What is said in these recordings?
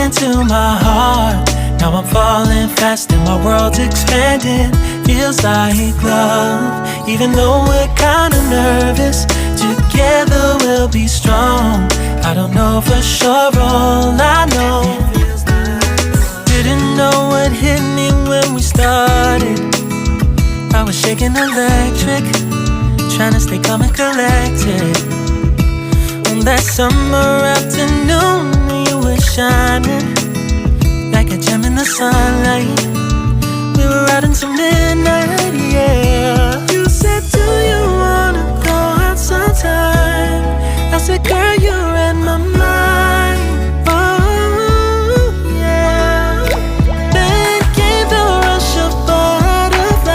into my heart. Now I'm falling fast and my world's expanding. Feels like love, even though we're kinda nervous. Together we'll be strong. I don't know for sure, all I know. Didn't know what hit me when we started. I was shaking electric, trying to stay calm and collected. On that summer afternoon, you were shining like a gem in the sunlight. We were out until midnight, yeah. You said, do you wanna go out sometime? I said, girl, you read my mind. Oh, yeah. Then came the rush of butterflies,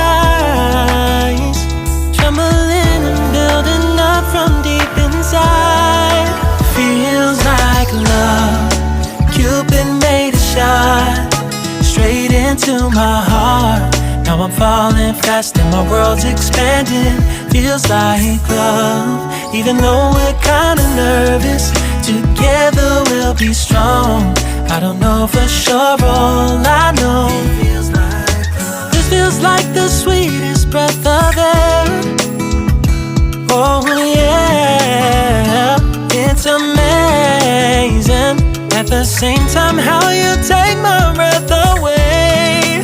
trembling and building up from deep inside. Feels like love. Cupid made a shot straight into my heart. Now I'm falling fast and my world's expanding. Feels like love, even though we're kinda nervous. Together we'll be strong. I don't know for sure, all I know. This feels like the sweetest breath of air. Oh yeah, it's amazing. At the same time, how you take my breath away.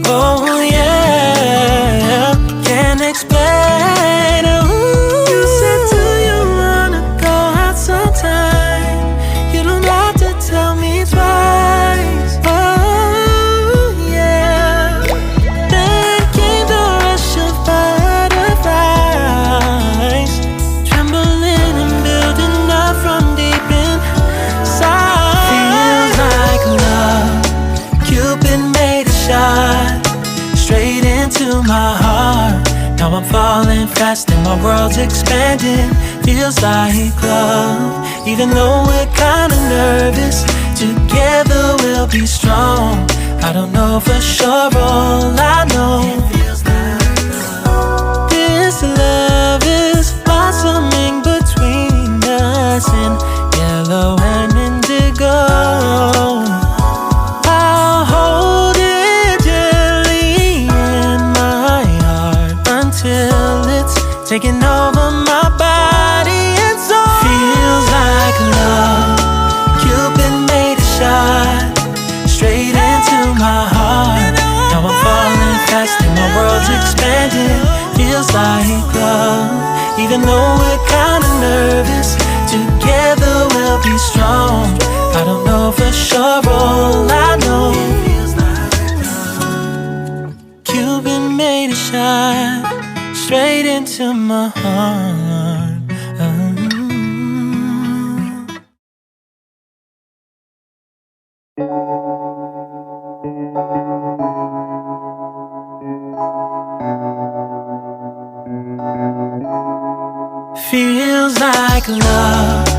Oh yeah, can't explain. Ooh. You said, do you wanna go out sometime? You don't have to tell me twice. Oh yeah. Then came the rush of butterflies, trembling and building up from deep inside. Feels like love. Cupid made a shot straight into my heart. Now I'm falling fast and my world's expanding. Feels like love, even though we're kinda nervous. Together we'll be strong. I don't know for sure, all I know. This love is blossoming between us in yellow and indigo. I'll hold it gently in my heart until it's taking over my body and soul. Feels like love. Cupid made a shot straight into my heart. Now I'm falling fast and my world's expanding. Feels like love, even though we're kinda nervous. Together we'll be strong. I don't know for sure, all I know. Cupid made a shot straight into my heart. Feels like love.